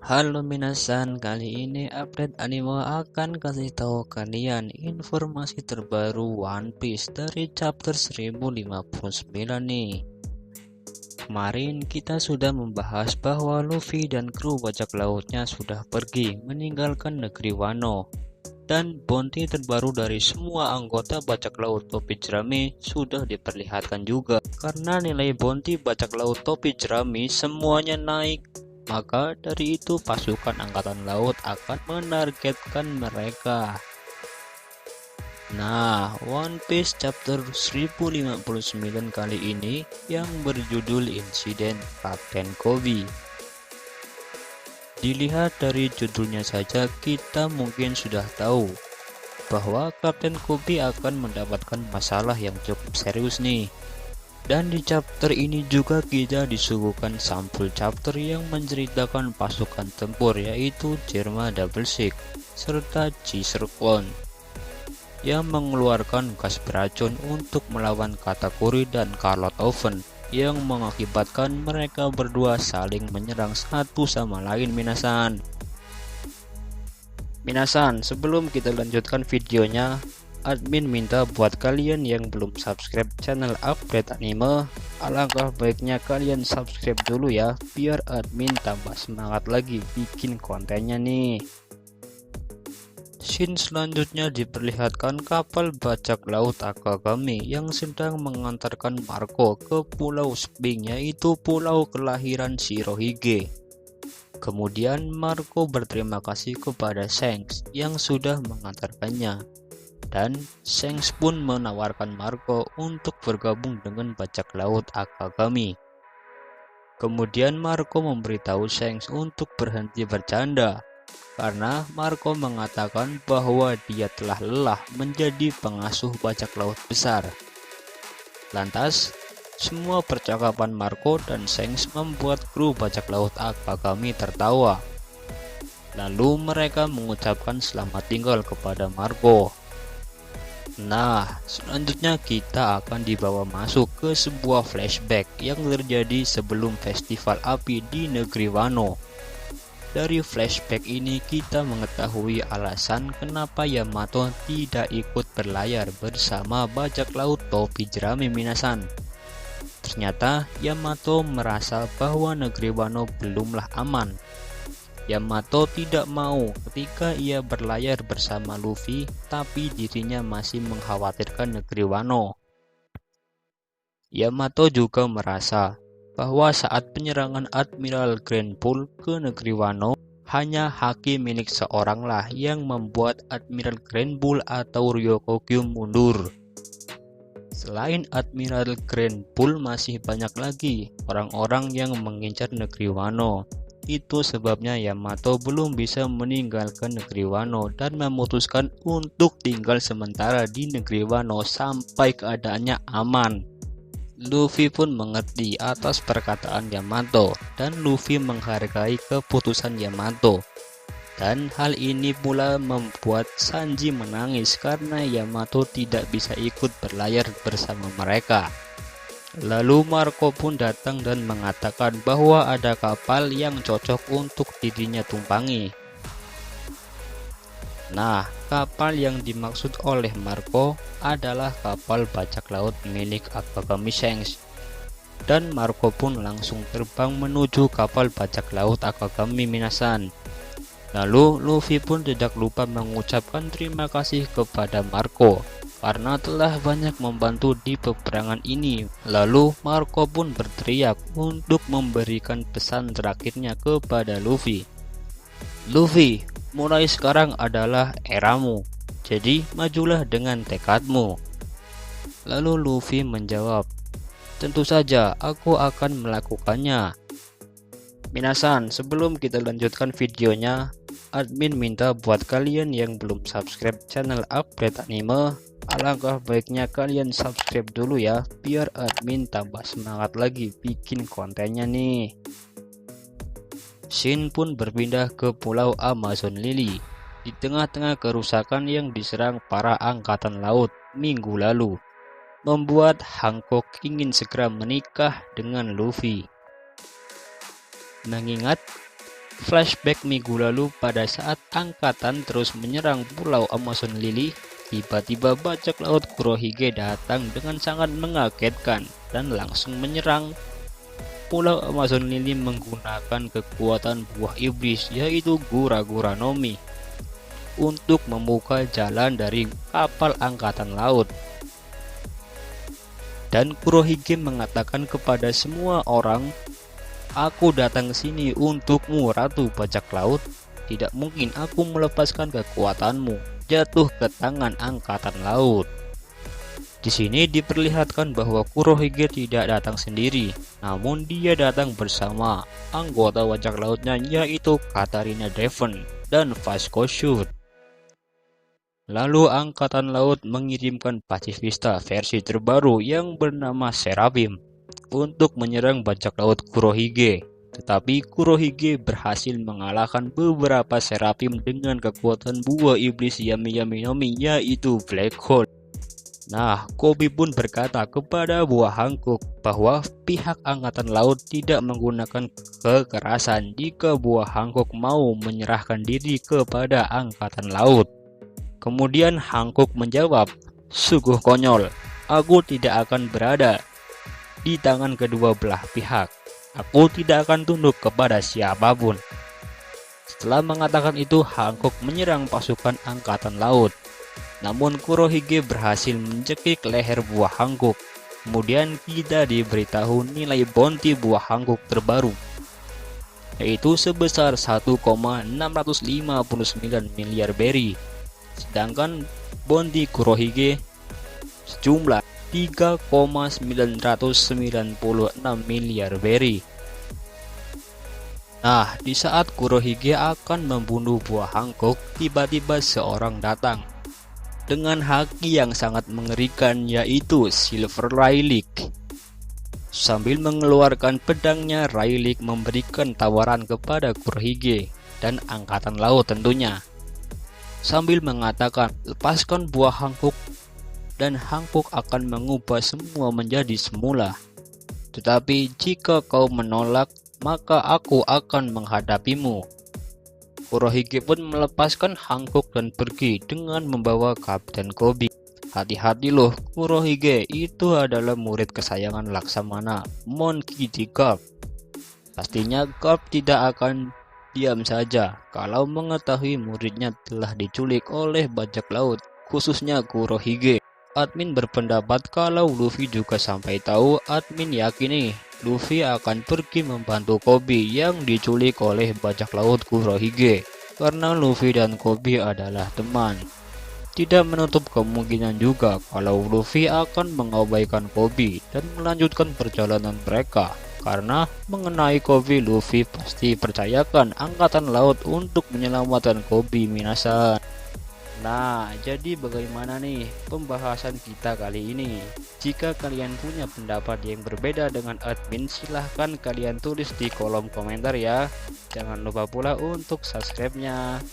Halo minasan, kali ini update anime akan kasih tahu kalian informasi terbaru One Piece dari chapter 1059 nih. Kemarin kita sudah membahas bahwa Luffy dan kru bajak lautnya sudah pergi meninggalkan negeri Wano. Dan bounty terbaru dari semua anggota bajak laut topi jerami sudah diperlihatkan juga. Karena nilai bounty bajak laut topi jerami semuanya naik, maka dari itu pasukan angkatan laut akan menargetkan mereka. Nah, One Piece chapter 1059 kali ini yang berjudul Insiden Kapten Koby. Dilihat dari judulnya saja kita mungkin sudah tahu bahwa Kapten Koby akan mendapatkan masalah yang cukup serius nih. Dan di chapter ini juga kita disuguhkan sampul chapter yang menceritakan pasukan tempur yaitu Germa Double Six serta G-Circlone yang mengeluarkan gas beracun untuk melawan Katakuri dan Carlot Oven yang mengakibatkan mereka berdua saling menyerang satu sama lain minasan. Sebelum kita lanjutkan videonya, admin minta buat kalian yang belum subscribe channel update anime, alangkah baiknya kalian subscribe dulu ya, biar admin tambah semangat lagi bikin kontennya nih. Scene selanjutnya diperlihatkan kapal bajak laut Akagami yang sedang mengantarkan Marco ke Pulau Sphinx, yaitu pulau kelahiran Shirohige. Kemudian Marco berterima kasih kepada Shanks yang sudah mengantarkannya. Dan Shanks pun menawarkan Marco untuk bergabung dengan bajak laut Akagami. Kemudian Marco memberitahu Shanks untuk berhenti bercanda, karena Marco mengatakan bahwa dia telah lelah menjadi pengasuh bajak laut besar. Lantas, semua percakapan Marco dan Shanks membuat kru bajak laut Akagami tertawa. Lalu mereka mengucapkan selamat tinggal kepada Marco. Nah, selanjutnya kita akan dibawa masuk ke sebuah flashback yang terjadi sebelum festival api di negeri Wano. Dari flashback ini kita mengetahui alasan kenapa Yamato tidak ikut berlayar bersama bajak laut topi jerami minasan. Ternyata Yamato merasa bahwa negeri Wano belumlah aman. Yamato tidak mau ketika ia berlayar bersama Luffy, tapi dirinya masih mengkhawatirkan negeri Wano. Yamato juga merasa bahwa saat penyerangan Admiral Grenpool ke negeri Wano, hanya haki milik seoranglah yang membuat Admiral Grenpool atau Ryokogyo mundur. Selain Admiral Grenpool, masih banyak lagi orang-orang yang mengincar negeri Wano. Itu sebabnya Yamato belum bisa meninggalkan negeri Wano dan memutuskan untuk tinggal sementara di negeri Wano sampai keadaannya aman. Luffy pun mengerti atas perkataan Yamato dan Luffy menghargai keputusan Yamato. Dan hal ini pula membuat Sanji menangis karena Yamato tidak bisa ikut berlayar bersama mereka. Lalu Marco pun datang dan mengatakan bahwa ada kapal yang cocok untuk dirinya tumpangi. Nah, kapal yang dimaksud oleh Marco adalah kapal bajak laut milik Akagami Shanks. Dan Marco pun langsung terbang menuju kapal bajak laut Akagami minasan. Lalu Luffy pun tidak lupa mengucapkan terima kasih kepada Marco karena telah banyak membantu di peperangan ini. Lalu Marco pun berteriak untuk memberikan pesan terakhirnya kepada Luffy. Luffy, mulai sekarang adalah eramu, jadi majulah dengan tekadmu. Lalu Luffy menjawab, tentu saja aku akan melakukannya. Minasan, sebelum kita lanjutkan videonya, admin minta buat kalian yang belum subscribe channel update anime, alangkah baiknya kalian subscribe dulu ya, biar admin tambah semangat lagi bikin kontennya nih. Scene pun berpindah ke Pulau Amazon Lily, di tengah-tengah kerusakan yang diserang para angkatan laut minggu lalu, membuat Hancock ingin segera menikah dengan Luffy. Mengingat Flashback minggu lalu pada saat angkatan terus menyerang Pulau Amazon Lily, tiba-tiba bajak laut Kurohige datang dengan sangat mengagetkan dan langsung menyerang Pulau Amazon Lily menggunakan kekuatan buah iblis yaitu Gura-Gura no Mi untuk membuka jalan dari kapal angkatan laut. Dan Kurohige mengatakan kepada semua orang, "Aku datang sini untukmu, Ratu Bajak Laut. Tidak mungkin aku melepaskan kekuatanmu jatuh ke tangan angkatan laut." Di sini diperlihatkan bahwa Kurohige tidak datang sendiri, namun dia datang bersama anggota bajak lautnya yaitu Katarina Devon dan Vasco Shoot. Lalu angkatan laut mengirimkan pasifista versi terbaru yang bernama Seraphim untuk menyerang bajak laut Kurohige. Tetapi Kurohige berhasil mengalahkan beberapa Seraphim dengan kekuatan buah iblis Yami Yami no Mi yaitu Black Hole. Nah, Koby pun berkata kepada buah Hancock bahwa pihak angkatan laut tidak menggunakan kekerasan jika buah Hancock mau menyerahkan diri kepada angkatan laut. Kemudian Hancock menjawab, "Sungguh konyol, aku tidak akan berada di tangan kedua belah pihak. Aku tidak akan tunduk kepada siapapun." Setelah mengatakan itu, Hancock menyerang pasukan angkatan laut. Namun Kurohige berhasil mencekik leher buah Hancock. Kemudian kita diberitahu nilai bounty buah Hancock terbaru, yaitu sebesar 1,659 miliar berry. Sedangkan bounty Kurohige sejumlah 3,996 miliar berry. Nah, di saat Kurohige akan membunuh buah Hancock, tiba-tiba seorang datang dengan haki yang sangat mengerikan yaitu Silver Rayleigh. Sambil mengeluarkan pedangnya, Rayleigh memberikan tawaran kepada Kurohige dan angkatan laut tentunya, sambil mengatakan, "Lepaskan buah Hancock dan Hancock akan mengubah semua menjadi semula. Tetapi jika kau menolak, maka aku akan menghadapimu." Kurohige pun melepaskan Hancock dan pergi dengan membawa Kapten Koby. Hati-hati loh, Kurohige itu adalah murid kesayangan Laksamana, Monkey D. Garp. Pastinya Garp tidak akan diam saja kalau mengetahui muridnya telah diculik oleh bajak laut, khususnya Kurohige. Admin berpendapat kalau Luffy juga sampai tahu. Admin yakin nih Luffy akan pergi membantu Koby yang diculik oleh bajak laut Kurohige, karena Luffy dan Koby adalah teman. Tidak menutup kemungkinan juga kalau Luffy akan mengabaikan Koby dan melanjutkan perjalanan mereka. Karena mengenai Koby, Luffy pasti percayakan angkatan laut untuk menyelamatkan Koby Minasan. Nah, jadi bagaimana nih pembahasan kita kali ini? Jika kalian punya pendapat yang berbeda dengan admin, silahkan kalian tulis di kolom komentar ya. Jangan lupa pula untuk subscribe-nya.